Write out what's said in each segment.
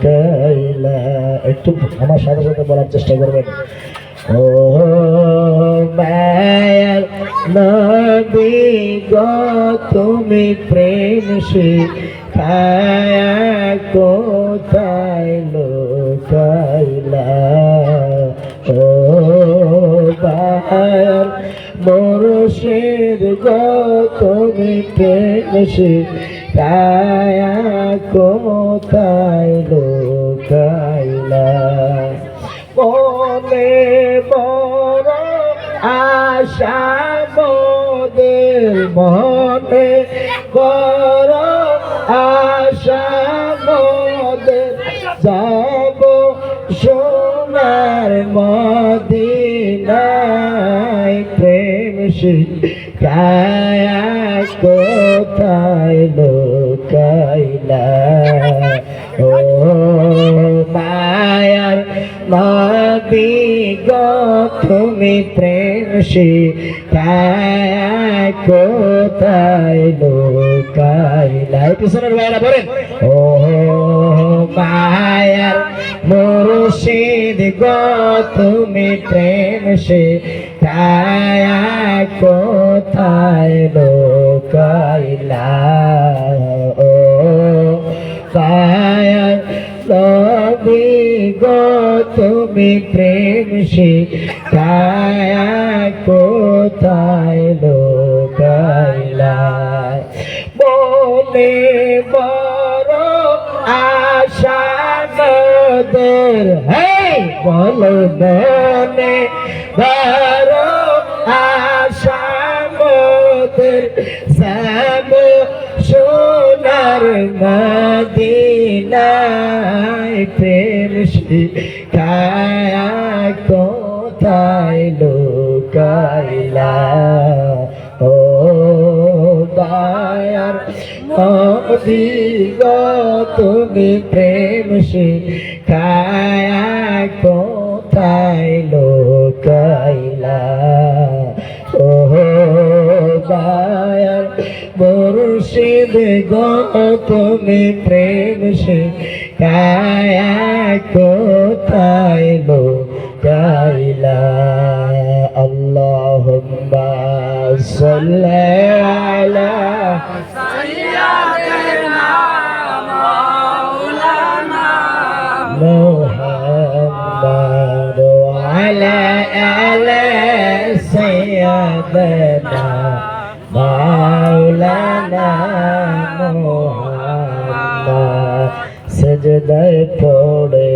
কাইলা একটু আমার সাথে সাথে বলার চেষ্টা করবেন। ও মায়ার নবী গো তুমি প্রেম শিখায়া কোথায় লুকাইলা। ও মায়ার মুর্শিদ গো তুমি প্রেম শিখায়া কোথায় লুকাইলা। মনে বড় আশা মোদের মনে বড় আশা মোদের যাব সোনার মদিনায় প্রেম শিখায়া কোথায় লুকাইলা। ও মায়ার নবী গো তুমি প্রেম শিখায়া কোথায় লুকাইলা। পিছনের ভাইরা বলেন ও মায়ার মুর্শিদ গো তুমি প্রেম শিখায়া কোথায় লুকাইলা। ও মায়ার নবী গো তুমি প্রেম শিখায়া কোথায় লুকাইলা। মনে বড় আশা মোদের বলো মনে বড় আশা মোদের যাব সোনার মদিনায় প্রেম শিখায়া কোথায় লুকাইলা। ও মায়ার নবী গো তুমি প্রেম শিখায়া কোথায় লুকাইলা। ও মায়ার মুর্শিদ গো তুমি প্রেম শিখায়া কোথায় লুকাইলা। আল্লাহুম্মা সাল্লি আলা সাইয়্যিদিনা মাওলানা মুহাম্মদ ওয়া আলা আলি সাইয়্যিদিনা মাওলানা মুহাম্মদ। সেজদায় পড়ে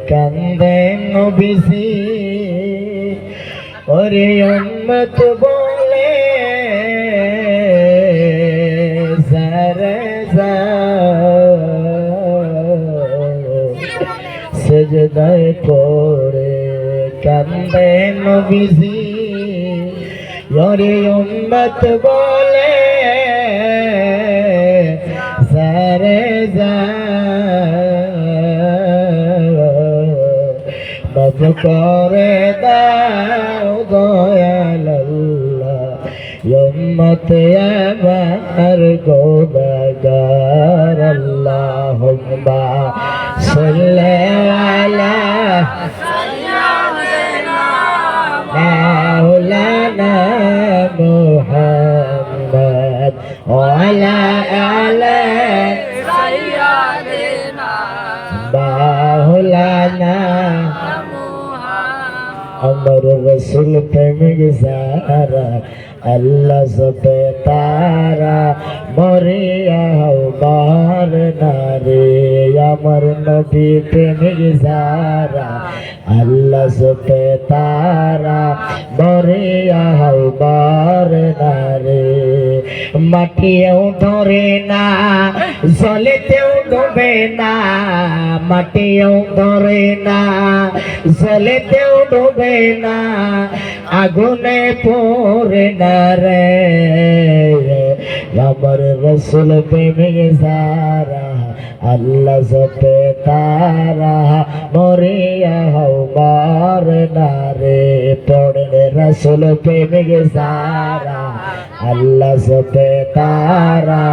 কান্দে নবীজি ওরে উম্মত বলে সারে সেজদায় পড়ে কান্দে নবীজি ওরে উম্মত বলে সারে মাফ করে দাও দয়াল আল্লাহ উম্মত আমার গুনাহগার। আল্লাহুম্মা সাল্লি আলা সাইয়্যিদিনা মাওলানা মুহাম্মদ ওয়া আলা আলি সাইয়্যিদিনা মাওলানা। আমার রসুল প্রেমিক যারা আল্লাহ সবে তারা মরিয়া হবার নারে। আমার নবী প্রেমিক যারা আল্লাহ সবে তারা মরিয়া হবার নারে। মাটিও ধরে না জলেতেও ডুবে না মাটিও ধরে না জলেতেও ডুবে না আগুনে পড়ে না রে। আমার রসুল প্রেমিক যারা আল্লাহ সবে তারা মরিয়া হবার নারে। পড়ে রসুল প্রেমিক যারা আল্লাহ সবে তারা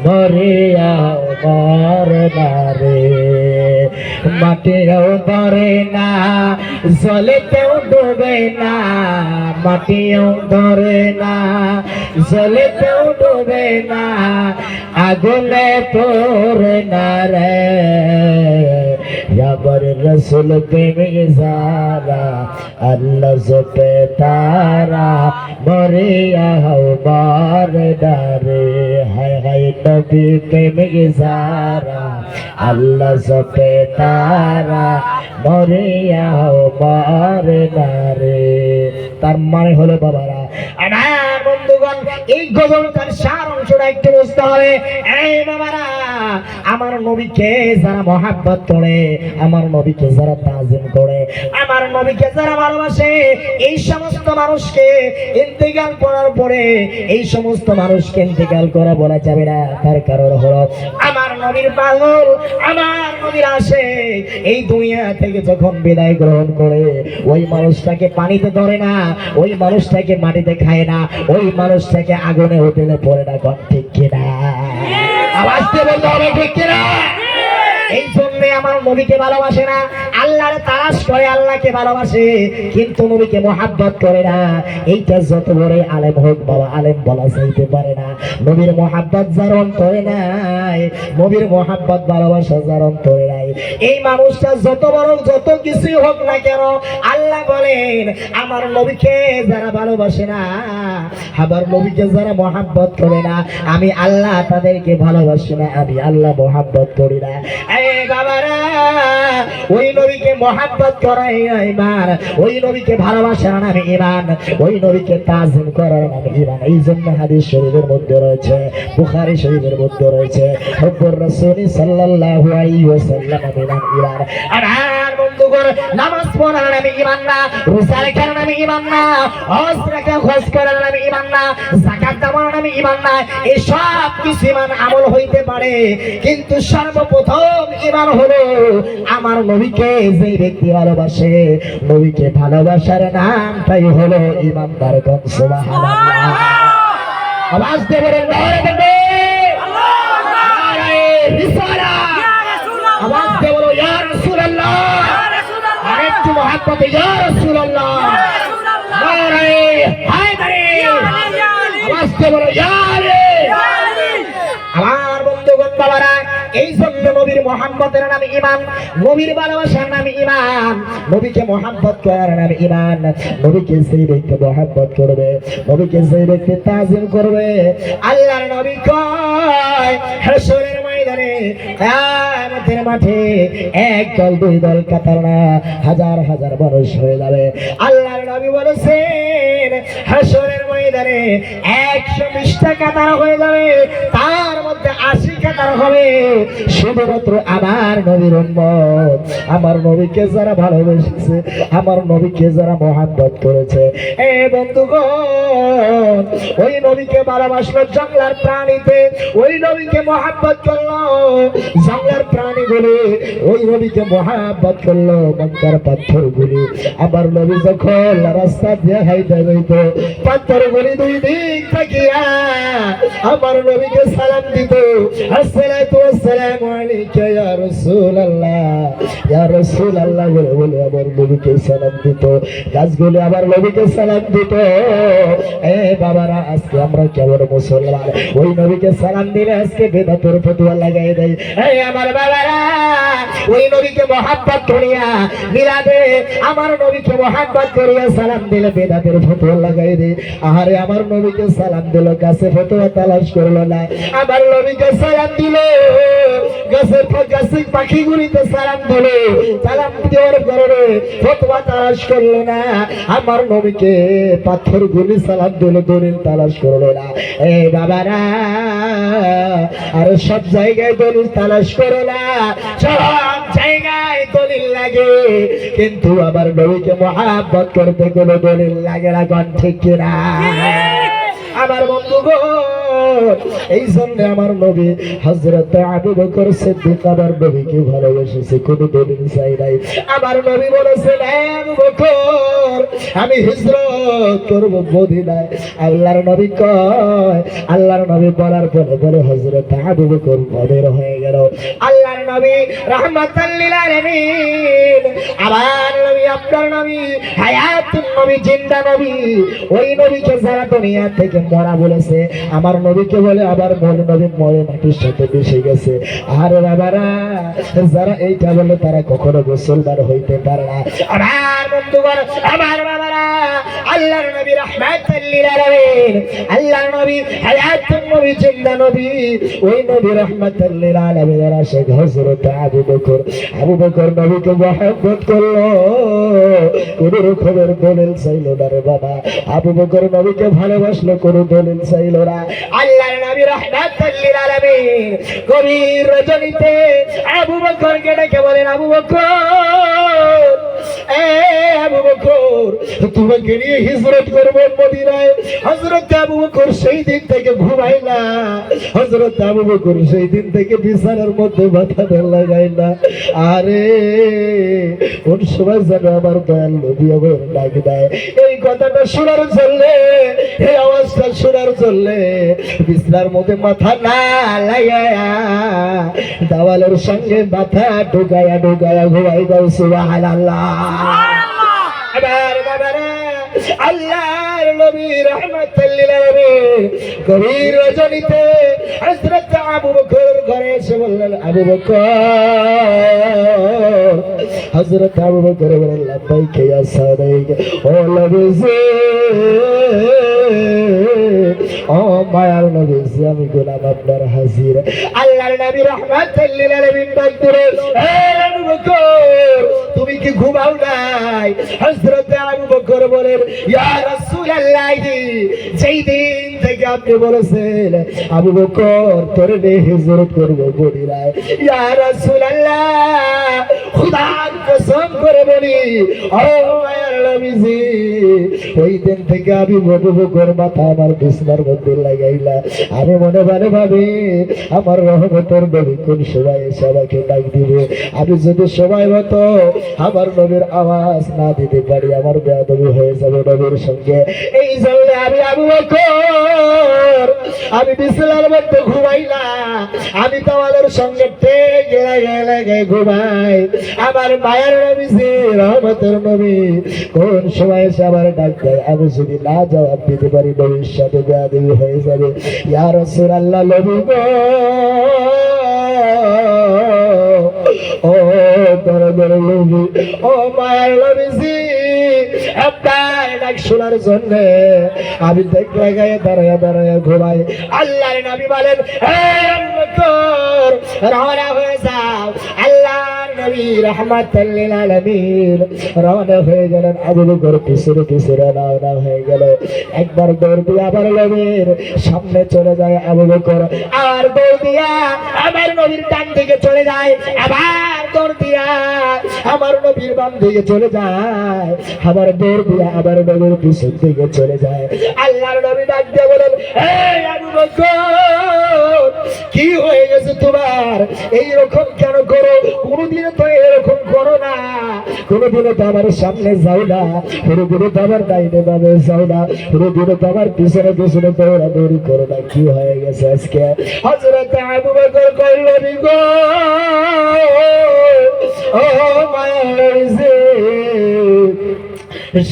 মরিয়া হবার নারে। মাটিও ধরে না জলেতেও ডুবে না মাটিও ধরে না জলেতেও ডুবে না আগুনে পড়ে না রে याबर रसूल प्रेम जारा अल्लाह जपे तारा मरिया बार डारे हाय हाय नबी प्रेम जारा अल्लाह जपे तारा मरिया बार डारे তার মানে হলো বাবারা আমার বন্ধুগণ এই গজলটার সার অংশটা একটু বুঝতে হবে এই বাবারা আমার নবীকে যারা মহব্বত করে আমার নবীকে যারা তাজিম করে আমার নবীকে যারা ভালোবাসে এই সমস্ত মানুষকে ইন্তেকাল করার পরে এই সমস্ত মানুষকে ইন্তেকাল করা বলা যাবে না তার কারণ হলো আমার নবীর পাগল আমার নবীর আসে এই দুনিয়া থেকে যখন বিদায় গ্রহণ করে ওই মানুষটাকে পানিতে ধরে না ওই মানুষটাকে মাটিতে খায় না ওই মানুষটাকে আগুনে হোটেলে পড়ে না কোন ঠিক কিনা আওয়াজ দিয়ে বলতে হবে ঠিক কিনা এই জন্য আমার নবীকে ভালোবাসে না আল্লাহর তালাশ করে আল্লাহকে ভালোবাসে কিন্তু নবীকে মহব্বত করে না এইটা যত বড় আলেম হোক বাবা আলেম বলা যাইতে পারে না নবীর মহব্বত যার অন্তরে নাই নবীর মহব্বত ভালোবাসা যার অন্তরে নাই এই মানুষটা যত বড় যত কিছু হোক না কেন আল্লাহ বলেন আমার নবীকে যারা ভালোবাসে না আমার নবীকে যারা মহব্বত করে না আমি আল্লাহ তাদেরকে ভালোবাসি না আমি আল্লাহ মহব্বত করি না বাবারা ওই নবীকে মহব্বত করাই ঈমান ওই নবীকে ভালোবাসার নামে ঈমান ওই নবীকে তাজিম করার নামে ঈমান এই জন্য হাদিস শরীফের মধ্যে রয়েছে বুখারী শরীফের মধ্যে রয়েছে হুব্বুর রাসূল সাল্লাল্লাহু আলাইহি ওয়াসাল্লাম মিনাল ঈমান আর বন্ধুগণ নামাজ পড়ার নামে ঈমান না রোজা রাখার নামে ঈমান না হজ রাখা হজ করার নামে ঈমান না যাকাত দেওয়ার নামে ঈমান না এই সব কিছু ঈমান আমল হইতে পারে কিন্তু সর্বপ্রথম ঈমান হলো আমার নবীকে যে ব্যক্তি ভালোবাসে নবীকে ভালোবাসার নামটাই হলো ঈমানদার কোন সুবহানাল্লাহ আওয়াজ দিয়ে বলেন নারে তাকবীর আল্লাহু আকবার রিসালাত ইয়া রাসূলুল্লাহ আওয়াজ দিয়ে বলো ইয়া রাসূলুল্লাহ ইয়া রাসূলুল্লাহ আরেকটু মহব্বতে ইয়া রাসূলুল্লাহ ইয়া রাসূলুল্লাহ নারে হায়দারি আওয়াজ দিয়ে বলো ইয়া আলী আমার বন্ধুগণ বাবারা এই জন্য নবীর মহব্বতের নামে ঈমান নবীর ভালোবাসার নামে ঈমান নবীকে মহব্বত করার নামে ঈমান নবীকে সেই ব্যক্তি মহব্বত করবে নবীকে সেই ব্যক্তি তাজিম করবে আল্লাহর নবী কয় হাশরের ময়দানে কিয়ামতের মাঠে এক দল দুই দল কাতার না হাজার হাজার মানুষ হয়ে যাবে আল্লাহর নবী বলেছেন হাশরের ময়দানে 120টা কাতার হয়ে যাবে তার মধ্যে 80 কাতার হবে শুধুমাত্র আমার নবীর উম্মত আমার নবীকে যারা ভালোবেসেছে আমার নবীকে যারা মহব্বত করেছে এ বন্ধুগণ ওই নবীকে ভালোবাসলো জঙ্গলার প্রাণীতে ওই নবীকে মহব্বত করলো জঙ্গলার প্রাণীগুলি ওই নবীকে মহব্বত করলো মক্কার পাথরগুলি আমার নবী যখন রাস্তা দিয়ে হাইতে যাইত পাথরগুলি দুই দিক তাকিয়া আমার নবীকে সালাম দিত আসসালাতু ওয়াসসালামু আলাইকা ইয়া রাসূলুল্লাহ বলে বলে আমার নবীকে সালাম দিত গাছগুলি আবার নবীকে সালাম দিত এ বাবারা আজকে আমরা কেমন মুসলমান ওই নবীকে সালাম দিলে আজকে বেদাতের ফতোয়া লাগাই দেয় এই আমার বাবারা ওই নবীকে মহব্বত করিয়া মিলাদে আমার নবীকে মহব্বত করিয়া সালাম দিলে বেদাতের ফতোয়া লাগাই দেয় আরে আমার নবীকে সালাম দিল গাছে ফতোয়া তালাশ করলো না আমার নবীকে সালাম দিল গাছের গাছের পাখিগুলিতে সালাম দিল সালাম দেওয়ার কারণে ফতোয়া তালাশ করলো না আমার নবীকে পাথরগুলি সালাম দিল দলিল তালাশ করলো না এ বাবারা আর সব জায়গায় দলিল তালাশ করো না সব জায়গায় দলিল লাগে কিন্তু আবার নবীকে মহব্বত করতে কোনো দলিল লাগে না কোন ঠিক কিনা আমার বন্ধুগণ এই জন্য আমার নবী হযরত আবু বকর সিদ্দিক আমার নবীকে ভালোবেসেছে, কোনো দলিল চাই নাই। আমার নবী বলেছেন, আবু বকর আমি হিজরত করব মদিনায়। আল্লাহর নবী কয়, আল্লাহর নবী বলার পরে পরে হযরত আবু বকর বের হয়ে গেল। আল্লাহর নবী রাহমাতাল লিল আলামিন, আমার নবী আপনার নবী হায়াতুন নবী, জিন্দা নবী। ওই নবীকে যারা দুনিয়া থেকে মরা বলেছে, আমার নবীকে বলে আবার বলে নবী মরে মাটির সাথে মিশে গেছে। আর বাবারা যারা এইটা বলে তারা কখনো মুসলমান হইতে পারে না। আমার বন্ধুগণ, আমার বাবারা, আল্লাহর নবী রাহমাতুল লিল আলামিন, আল্লাহর নবী হায়াতুন নবী, জিন্দা নবী। ওই নবী রাহমাতুল লিল আলামিনের আশিক হযরত আবু বকর। আবু বকর নবীকে মহব্বত করলো, কোন রকমের দলিল চাইল না রে বাবা। আবু বকর নবীকে ভালোবাসলো, কোন দলিল চাইল না। আল্লাহর নবী রাহমাতুল লিল আলামিন গভীর রজনীতে আবু বকরকে ডেকে বলেন, আবু বকর, এ আবু বকর, তোমাকে নিয়ে হিজরত করব মদিনায়। হযরত আবু বকর সেই দিন থেকে ঘুমায় না, হযরত আবু বকর সেই দিন থেকে বিছানার মধ্যে মাথা লাগায় না। আরে কোন সময় যেন আমার দয়াল নবী আমার ডাক দেয়, এই কথাটা শোনার চললে, এই আওয়াজটা শোনার চললে বিছানার মধ্যে মাথা না লাগায়া দেওয়ালের সঙ্গে মাথা ঢুকায়া ঢুকায়া ঘুমাই দাও। সুবহানাল্লাহ। আবার বাবারা, আল্লাহর নবী রাহমাতুল লিল আলামিন গভীর রজনীতে হযরত আবু বকর ঘরে এসে বললেন, আবু বকর। হযরত আবু বকর বললেন, লাব্বাইক ইয়া সাদিক। ও নবীজি, ও মায়ার নবীজি, আমি গোলাম আপনার হাজির। আল্লাহর নবী রাহমাতুল লিল আলামিন বললেন, হে আবু বকর, তুমি কি ঘুমাও নাই? হযরত আবু বকর বলেন, ইয়া রাসূলুল্লাহ, যেই দিন থেকে আপনি বলেছেন আবু বকর তোরে নিয়ে হিজরত করব মদিনায়, ইয়া রাসূলুল্লাহ, খোদার কসম করে বলি, ও মায়ার নবীজি, ওই দিন থেকে আমি আবু বকর মাথা আমার বিছানার মধ্যে লাগাইলা। আমি মনে মনে ভাবি আমার রহমতের নবী কোন সময় এসে আমাকে ডাক দিবে। আমি যদি সময় মতো আমার নবীর আওয়াজ না দিতে পারি, আমার বেয়াদবি হয়ে যাবে নবীর সঙ্গে। এই জন্য আমি আবু বকর আমি বিছানার মধ্যে ঘুমাই না, আমি তোমাদের সঙ্গে টেক লাগায় লাগায় ঘুমাই। আমার মায়ের নবীজি রহমতের নবী কোন সময় এসে আমার ডাক দেয়, আমি যদি না জবাব দিতে পারি নবীর সাথে বেয়াদবি হয়ে যাবে। ইয়া রাসূলুল্লাহ, নবী গো, ও দরবার নবী, ও মায়ের নবীজি, আপনার ডাক শোনার জন্য আমি দেখ লাগায় দাঁড়ায় দাঁড়ায় ঘুমাই। আল্লাহর নবী বলেন, হে আবু বকর, রওনা হয়ে যাও। আল্লাহর নবী রাহমাতুল লিল আলামিন রওনা হয়ে গেলেন। আবু বকর পিছনে পিছনে রওনা হয়ে গেল। একবার দৌড় দিয়ে আবার নবীর সামনে চলে যায় আবু বকর, আর দৌড় দিয়া আমার নবীর ডান দিকে চলে যায়, আবার দৌড় দিয়া আমার নবীর বাম দিকে চলে যায়, আবার দৌড় দিয়া আবার নবীর পিছন দিকে চলে যায়। আল্লাহর নবী ডাক দিয়ে বলেন, হে আবু বকর, কি হয়ে গেছে তোমার? এইরকম কেন করো? কোনদিনও তো এরকম করো না, কোনদিনও তো আমার সামনে যাও না, কোনদিনও তো আমার ডাইনে বামে যাও না, কোনদিনও তো আমার পিছনে পিছনে দৌড়াদৌড়ি করো না, কি হয়ে গেছে আজকে? হযরত আবু বকর কইল, নবী গো, ও মায়ের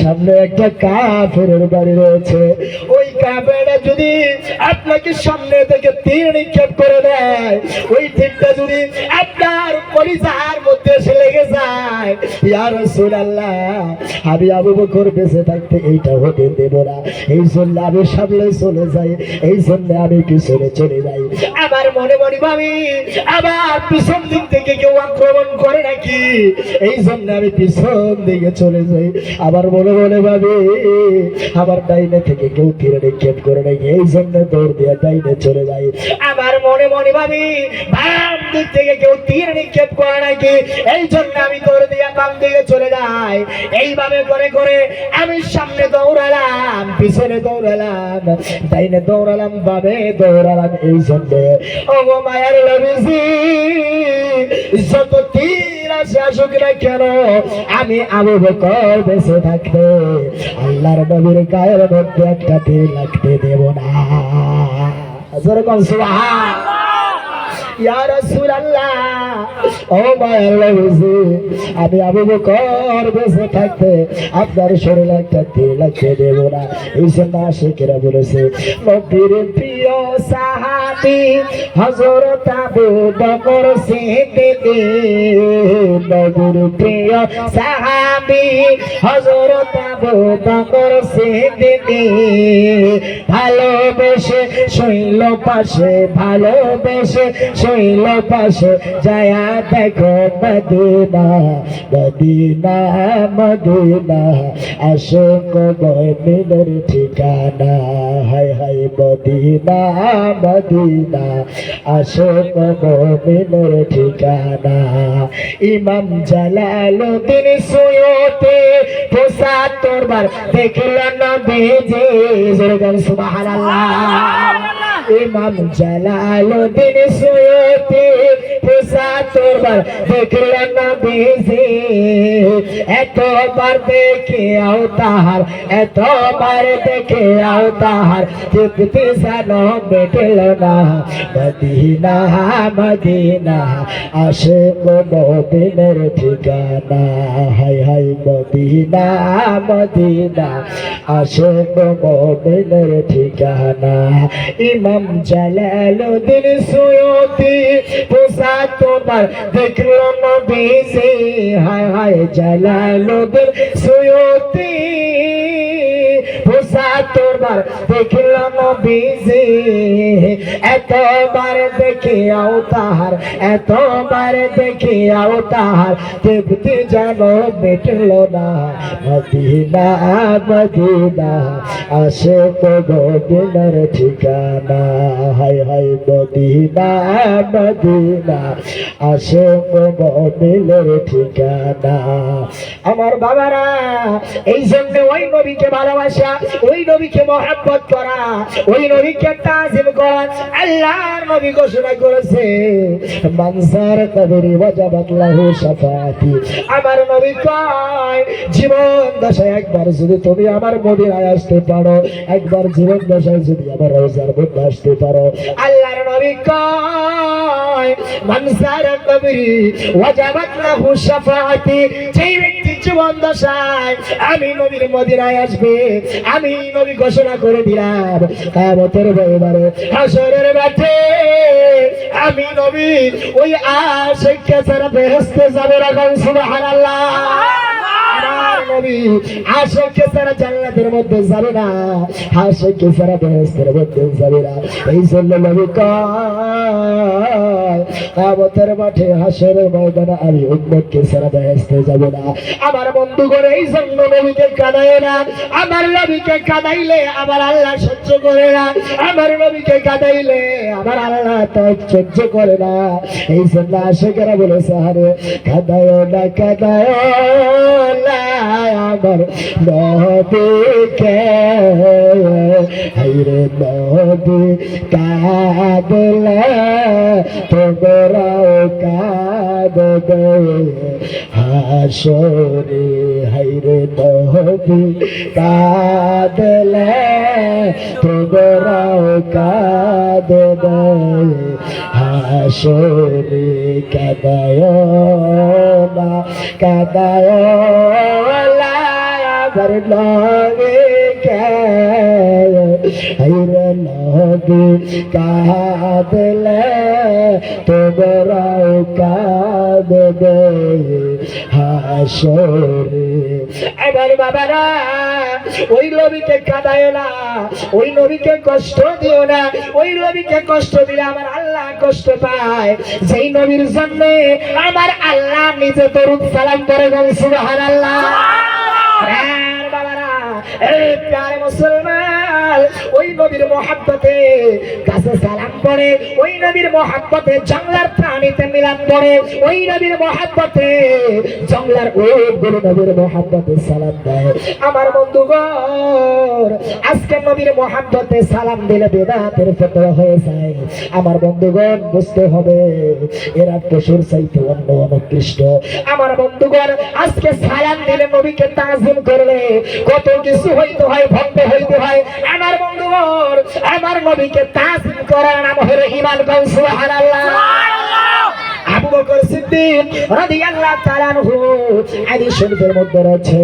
সামনে একটা কাফেরের বাড়ি রয়েছে, ওই কাফেরটা যদি আপনাকে সামনে থেকে তীর নিক্ষেপ করে দেয়, ওই তীরটা যদি আপনার কলিজার মধ্যে এসে লেগে যায়, ইয়া রাসূলুল্লাহ, আমি আবু বকর বেঁচে থাকতে এইটা হতে দেব না। এই জন্য আমি সামনে চলে যাই, এই জন্য আমি পিছনে চলে যাই। আবার মনে মনে ভাবি আবার পিছন দিক থেকে কেউ আক্রমণ করে নাকি, এই জন্য আমি পিছন দিকে চলে যাই। আবার মনে মনে ভাবি আবার ডাইনে থেকে কেউ তীর নিক্ষেপ করে নাকি, এই জন্য দৌড় দিয়ে ডাইনে চলে যাই। আবার মনে মনে ভাবি বাম দিক থেকে কেউ তীর নিক্ষেপ করে নাকি, এই জন্য আমি দৌড় দিয়ে দিয়া বাম দিকে চলে যায়। এইভাবে করে করে আমি সামনে দৌড়ালাম, পিছনে দৌড়ালাম, ডাইনে দৌড়ালাম, বামে দৌড়ালাম। এই জন্য ও গো মায়ার নবীজি, যত তীর আসে আসুক না কেন, আমি আবু বকর বেঁচে থাকতে আল্লাহর নবীর গায়ের মধ্যে একটা তীর লাগতে দেব না। যেরকম সুবহানাল্লাহ। ইয়া রাসূলুল্লাহ, ও মায়ার নবীজি, আমি আবু বকর বেঁচে থাকতে আপনার শরীরে একটা তীর লাগতে দেব না। এই জন্য আশিকেরা বলেছে, নবীর প্রিয় সাহাবী হযরত আবু বকর সিদ্দিক, নবীর প্রিয় সাহাবী হযরত আবু বকর সিদ্দিক, ভালোবেসে শৈল পাশে, ভালোবেসে শৈল পাশে যায়া দেখো মদিনা, মদিনা, মদিনা, আশিক মুমিনের ঠিকানা। হায় হায় মদিনা, মদিনা, আশিক মুমিনের ঠিকানা। ইমাম জালালউদ্দিন সুয়ুতি ৭৫ বার দেখলেন নবীজি। সুবহানাল্লাহ। ইমাম জালালউদ্দিন সুয়ুতি ৭৫ বার দেখলেন নবীজি। এতবার দেখে আও তাহার, এতবার দেখে আও তাহার তৃপ্তি যেন মেটেল না। মদিনা, মদিনা, আশিক মুমিনের ঠিকানা। হায় হায় মদিনা, মদিনা, আশিক মুমিনের ঠিকানা। ইমাম জালালউদ্দিন সুয়ুতি ৭৫ বার দেখল নবীজি। হায় হায় জালালউদ্দিন সুয়ুতি ৭৫ বার দেখল নবীজি। এতবার দেখে আও তাহার, এতবার দেখে আও তাহার তৃপ্তি যেন মেটল না। মদিনা, মদিনা, আশিক মুমিনের ঠিকানা। হায় হায় মদিনা, মদিনা, আশিক মুমিনের ঠিকানা। আমার বাবারা, এই জন্য ওই নবীকে ভালোবাসা, ওই নবীকে মহব্বত করা, ওই নবীকে তাজিম করা। আল্লাহর নবী ঘোষণা করেছে, মানসার কবরি ওয়াজাবাত লাহু শাফাআতি। আমার নবী কয়, জীবন দশায় একবার যদি তুমি আমার মদিনায় আসতে পারো, একবার জীবন দশায় যদি আমার রওজার মধ্যে আসতে পারো, আল্লাহর নবী কয়, মানসার কবরি ওয়াজাবাত লাহু শাফাআতি। যেই ব্যক্তি জীবন দশায় আমি নবীর মদিনায় আসবে, আমি নবী ঘোষণা করে দিলাম, কিয়ামতের ময়দানে হাসরের মাঠে আমি নবী ওই আশিককে ছাড়া বেহেশতে যাবে না। সুবহানাল্লাহ। আমার নবী আশিককে ছাড়া জান্নাতের মধ্যে যাবে না, আশিককে ছাড়া বেহেশতের মধ্যে যাবে না। এই জন্য নবী কয়, কিয়ামতের মাঠে হাসরের ময়দানে আমি উম্মতকে ছাড়া বেহেশতে যাব না। আমার বন্ধুগণ, এই জন্য নবীকে কাঁদায় না। আমার নবীকে কাঁদাইলে আমার আল্লাহ সহ্য করে না, আমার নবীকে কাঁদাইলে আমার আল্লাহ তো সহ্য করে না। এই জন্য আশিকেরা বলেছে, আরে কাঁদায় না, কাঁদায় না আমার নবীকে। হায়রে নবী কাঁদলে তোমরাও কাঁদবে হাসরে। হায়রে নবী কাঁদলে তোমরাও কাঁদবে হাসরে। কাঁদায় না, কাঁদায় না আমার নবীকে। হায়রে নবী কাঁদলে তোমরাও কাঁদবে হাসরে। আমার বাবারা, ওই নবীকে কাঁদায় না, ওই নবীকে কষ্ট দিও না। ওই নবীকে কষ্ট দিলে আমার আল্লাহ কষ্ট পায়। যেই নবীর জন্য আমার আল্লাহ নিজে দরুদ সালাম করে বলেন সুবহানাল্লাহ। বাবারা, এই প্যারে মুসলমান, ওই নবীর মহব্বতে কাছে সালাম পড়ে, ওই নবীর মহব্বতে জঙ্গলার প্রাণীতে মিলান পড়ে, ওই নবীর মহব্বতে জঙ্গলার ওগুলো নবীর মহব্বতে সালাম দেয়। আমার বন্ধুগণ, আজকে নবীর মহব্বতে সালাম দিলে বেদাতের ফতোয়া হয়ে যায়। আমার বন্ধুগণ, বুঝতে হবে এরা পশুর চাইতে অন্য অনুকৃষ্ট। আমার বন্ধুগণ, আজকে সালাম দিলে নবীকে তাজিম করলে কত কিছু হইতে হয়, ভক্ত হইতে হয়। আমার বন্ধুগণ, আমার নবীকে তাজিম করার নাম হলো ঈমান। সুবহানাল্লাহ। আবু বকর সিদ্দিক রাদিয়াল্লাহু তাআলা আনহু হাদিস শরীফের মধ্যে রয়েছে,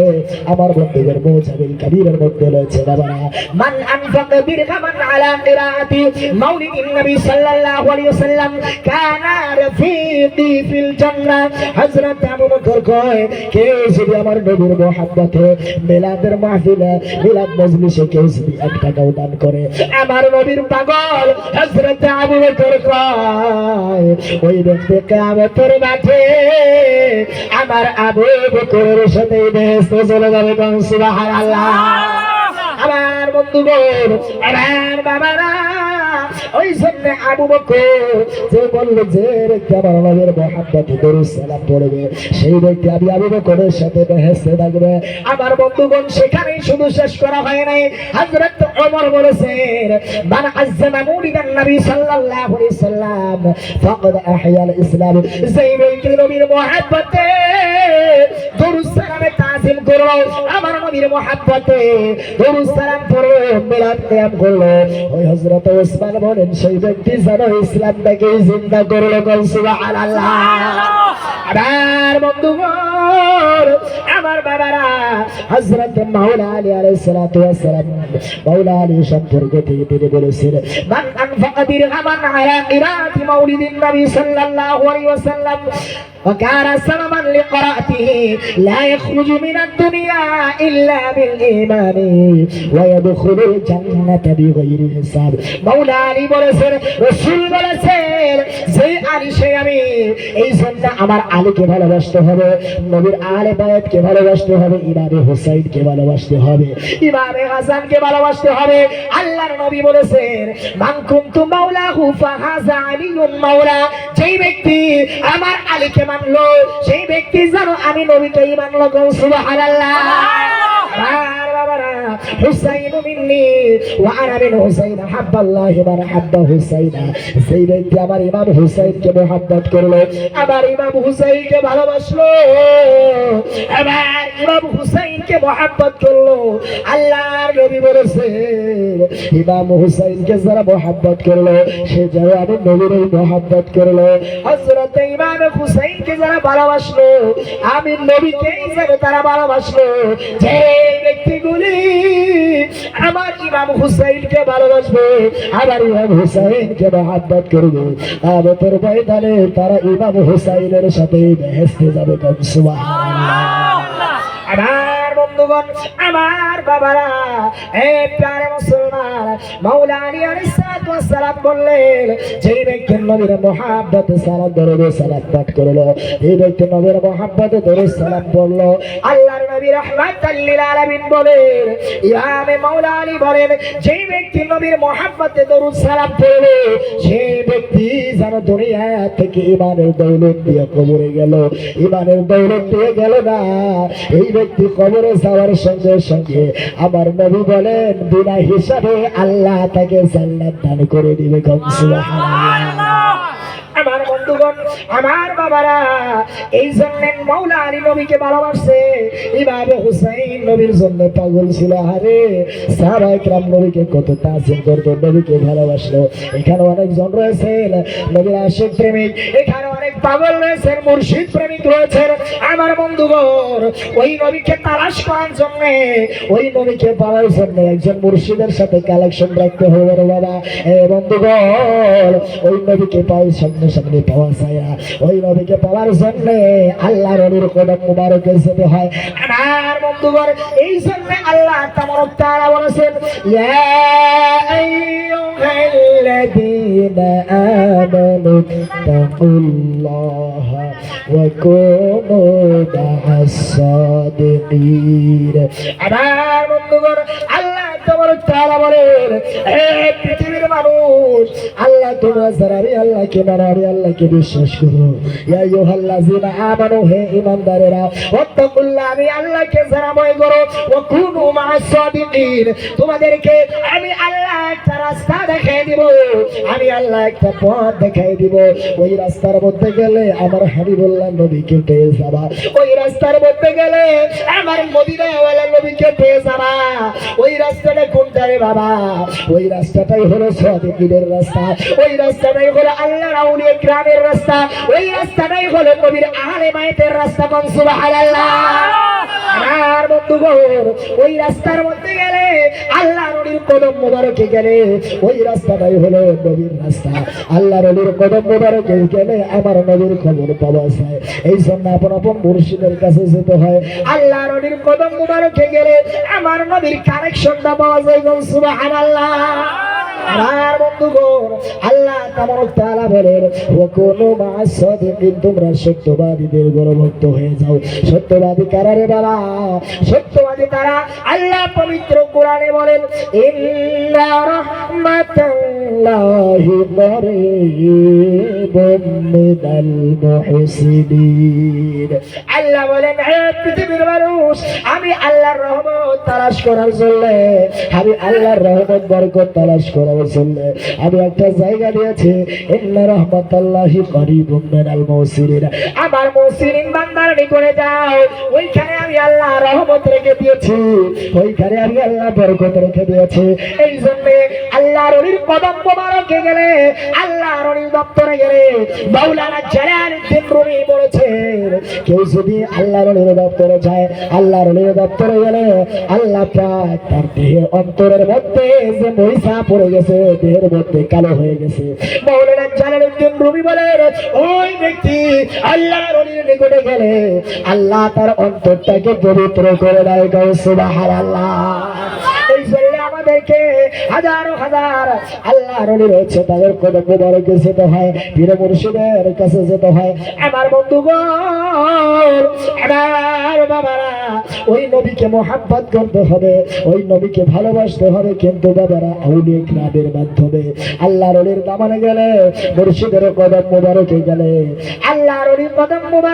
আমার বন্ধুদের মুজাহিদ কবিরের মধ্যে রয়েছে, বাবারা, মান আনফাকা দিরহামান আলা কিরাআতি মাউলিদিন নবী সাল্লাল্লাহু আলাইহি ওয়াসাল্লাম কানা রাফিকি ফিল জান্নাহ। হযরত আবু বকর কয়, কেউ যদি আমার নবীর মুহাব্বতে মিলাদের মাহফিলে মিলাদ মজলিসে কেউ যদি 1 টাকাও দান করে, আমার নবীর পাগল হযরত আবু বকর কয়, ওই ব্যক্তি কিয়ামতের মাঠে আমার আবু বকরের সাথে বেহেশতে চলে যাবে। সুবহানাল্লাহ। আমার বন্ধুগণ, আমার বাবারা, ওই জন্য আবু বকর যে বলল যে ব্যক্তি আমার নবীর মুহাব্বতে দরুদ সালাম পড়বে সেই ব্যক্তি আমি আবু বকরের সাথে বেহেশতে থাকবে। আমার বন্ধুগণ, সেখানেই শুধু শেষ করা হয় নাই। হযরত ওমর বলেছেন, মান আযযামা মাউলিদান নবী সাল্লাল্লাহু আলাইহি ওয়াসাল্লাম ফাকাদ আহইয়াল ইসলাম। যেই ব্যক্তি নবীর মুহাব্বতে দরুদ সালামে তাজিম করলো, আমার নবীর মুহাব্বতে দরুদ সালাম পড়লো, মিলাদ কিয়াম করলো, ওই হযরত ওসমান বলেন সেই ব্যক্তি যেন ইসলামটাকে জিন্দা করলো। সুবহানাল্লাহ। আমার বন্ধুগণ, আমার বাবারা, হযরত মাওলা আলী আলাইহিস সালাতু ওয়াস সালাম, মাওলা আলী সম্পর্কে তিনি বলেছেন, মান আনফাকা দিরহামান আলা কিরাআতি মাউলিদিন নবী সাল্লাল্লাহু আলাইহি ওয়াসাল্লাম وكان سببا لقراءته لا يخرج من الدنيا إلا بالإيمان ويدخل الجنة بغير حساب। মাওলা আলী বলেছেন, রাসূল বলেছেন, যে আলী সে আমি, এই জন্য আমার আলীকে ভালোবাসতে হবে, নবীর আলে বায়াতকে ভালোবাসতে হবে, ইমামে হুসাইনকে ভালোবাসতে হবে, ইমামে হাসানকে ভালোবাসতে হবে। আল্লাহর নবী বলেছেন, মান কুনতু মাওলাহু ফাহাযা আলিয়ুন মাওলা। যেই ব্যক্তি আমার আলীকে মানলো সেই ব্যক্তি যেন আমি নবীকেই মানলো। সুবহানাল্লাহ। আর বাবারা, হুসাইন মিন্নি ওয়া আনা মিন হুসাইন হাব্বাল্লাহি মান হাব্বা হুসাইনা। সেই ব্যক্তি আমার ইমাম হুসাইনকে মুহাব্বত করলো, আমার ইমাম হুসাইনকে ভালোবাসলো, আমার ইমাম হুসাইনকে মুহাব্বত করলো। আল্লাহর নবী বলেছেন, ইমাম হুসাইনকে যারা মুহাব্বত করলো সে যেন আমি নবীরই মুহাব্বত করলো। হযরত ইমাম হুসাইনকে যারা ভালোবাসলো আমি নবীকেই যেন তারা ভালোবাসলো। যে ব্যক্তিগুলি আমার ইমাম হুসাইনকে ভালোবাসবে, আমার ইমাম হুসাইনকে মুহাব্বত করবে, কিয়ামতের ময়দানে তারা ইমাম হুসাইনের সাথে বেহেশতে যাবে। সুবহানাল্লাহ। আমার বন্ধুগণ, আমার বাবারা, হে প্যারে মুসলমান, মাওলা আলী আলাইহিস সালাতু ওয়াস সালাম বললেন, যেই ব্যক্তি নবীর মুহাব্বতে সালাম দরুদ সালাম পাঠ করলো, এই ব্যক্তি নবীর মুহাব্বতে দরুদ সালাম পড়লো, আল্লাহর নবী রাহমাতাল লিল আলামিন বলেন, ইমামে মাওলা আলী বলেন, যেই ব্যক্তি নবীর মুহাব্বতে দরুদ সালাম পড়বে সেই ব্যক্তি যেন দুনিয়া থেকে ইমানের দৌলত দিয়ে কবরে গেল, ইমানের দৌলত দিয়ে গেল না। এই ব্যক্তি কবরে যাওয়ার সঙ্গে সঙ্গে আমার নবী বলেন বিনা হিসাবে আল্লাহ তাকে জান্নাত দান করে দিবে। সুবহানাল্লাহ। আমার বন্ধুগণ, আমার বাবারা, এই জন্য মাওলা আলী নবীকে ভালোবাসে, ইমাম হুসাইন নবীর জন্য পাগল ছিল। আরে সাহাবায়ে কেরাম নবীকে কত তাজিম করতো, নবীকে ভালোবাসলো। এখানে অনেকজন রয়েছেন নবীর আশিক প্রেমিক, এখানে অনেক পাগল রয়েছেন, মুর্শিদ প্রেমিক রয়েছেন। আমার বন্ধুগণ, ওই নবীকে তালাশ করার জন্য, ওই নবীকে পাওয়ার জন্য একজন মুর্শিদের সাথে কালেকশন রাখতে হবে রে বাবা। বন্ধুগণ, ওই নবীকে পাওয়ার সামনে সামনে পাওয়া যায় না। ওই নবীকে পাওয়ার জন্য আল্লাহ নবীর কদম মুবারকে যেতে হয়। আমার বন্ধুগণ, এই জন্য আল্লাহ তাআলা বলেছেন, ইয়া আইয়ুহাল্লাযীনা আমানু তাকুল্লাহা ওয়া কুনু মা'আস সাদিকিন। আমার বন্ধুগণ, আল্লাহ তাবারক তাআলা বলেন, হে পৃথিবীর মানুষ, আল্লাহ তোমরা যারা আমি আল্লাহকে মানো, আমি আল্লাহকে বিশ্বাস করো, ইয়া আইয়ুহাল্লাযিনা আমানু, হে ঈমানদারেরা, ওয়াত্তাকুল্লাহ, আমি আল্লাহকে যারা ভয় করো, ওয়া কুনু মা'আস সাদিকিন, তোমাদেরকে আমি আল্লাহ একটা রাস্তা দেখিয়ে দিব, আমি আল্লাহ একটা পথ দেখিয়ে দিব। ওই রাস্তার মধ্যে গেলে আমার হাবিবুল্লাহ নবীকে পেয়ে যাবা, ওই রাস্তার মধ্যে গেলে আমার মদিনাওয়ালা নবীকে পেয়ে যাবা। ওই রাস্তাটা কোনটা রে বাবা? ওই রাস্তাটাই হলো সাদিকীদের রাস্তা, ওই রাস্তাটাই হলো আল্লাহর আউলিয়া কিরামের রাস্তা, ওই রাস্তাটাই হলো নবীর আহলে বাইতের রাস্তা। কোন সুবহানাল্লাহ। আর বন্ধুগণ, ওই রাস্তার মধ্যে গেলে আল্লাহ নবীর কদম মোবারকে গেলে ওই রাস্তাটাই হলো নবীর রাস্তা। আল্লাহ নবীর কদম মোবারকে গেলে আমার নবীর খবর পাওয়া যায়। এই জন্য আপন আপন মুর্শিদের কাছে যেতে হয়। আল্লাহ নবীর কদম মোবারকে গেলে আমার নবীর কানেকশনটা পাওয়া যায়। সুবহানাল্লাহ। আর বন্ধুগণ, আল্লাহ তাবারক তাআলা বলেন, ওয়া কুনু মা'আস সাদিকিন, তোমরা সত্যবাদীদের গণভুক্ত হয়ে যাও। সত্যবাদী কারা রে বাবা? সত্যবাদী তারা, আল্লাহ পবিত্র কোরআনে বলেন, ইন্না রাহমাতাল্লাহি করিবুম মিনাল মুহসিনিন। আল্লাহ বলেন, হে পৃথিবীর মানুষ, আমি আল্লাহর রহমত তালাশ করার জন্য, আমি আল্লাহর রহমত বরকত তালাশ করার জন্য আমি একটা জায়গা দিয়েছি, ইন্না রাহমাতাল্লাহি করিবুম মিনাল মুহসিনিন। আমার মুহসিনিন বান্দার নিকটে যাও, ওইখানে আমি আল্লাহ রহমত রেখে দিয়েছি, ওইখানে আমি আল্লাহ বরকত রেখে দিয়েছি। এই জন্য আল্লাহর ওলির কদম মোবারকে গেলে, আল্লাহর ওলির দপ্তরে গেলে, মাওলানা জালালউদ্দিন রুমি বলেছেন, কেউ যদি আল্লাহর ওলির দপ্তরে যায়, আল্লাহর ওলির দপ্তরে গেলে আল্লাহ পাক তার দেহের অন্তরের মধ্যে যে মহিষা পড়ে গেছে, দেহের মধ্যে কালো হয়ে গেছে, মাওলানা জালালউদ্দিন রুমি বলেন, ওই ব্যক্তি আল্লাহর ওলির নিকটে গেলে আল্লাহ তার অন্তরটাকে পবিত্র করে দেয়। সুবহানাল্লাহ। এই জন্য আমাদেরকে হাজার হাজার আল্লাহর ওলি রয়েছে, তাদের কদম মোবারকে যেতে হয়, পীর মুর্শিদের কাছে যেতে হয়। আমার বন্ধুগণ, আমার বাবারা, ওই নবীকে মোহাব্বত করতে হবে, ওই নবীকে ভালোবাসতে হবে। কিন্তু বাবারা, আউলিয়া কিরামের মাধ্যমে আল্লাহর ওলির দামানে গেলে, মুর্শিদের কদম মোবারকে গেলে, আল্লাহর ওলির কদম মোবারক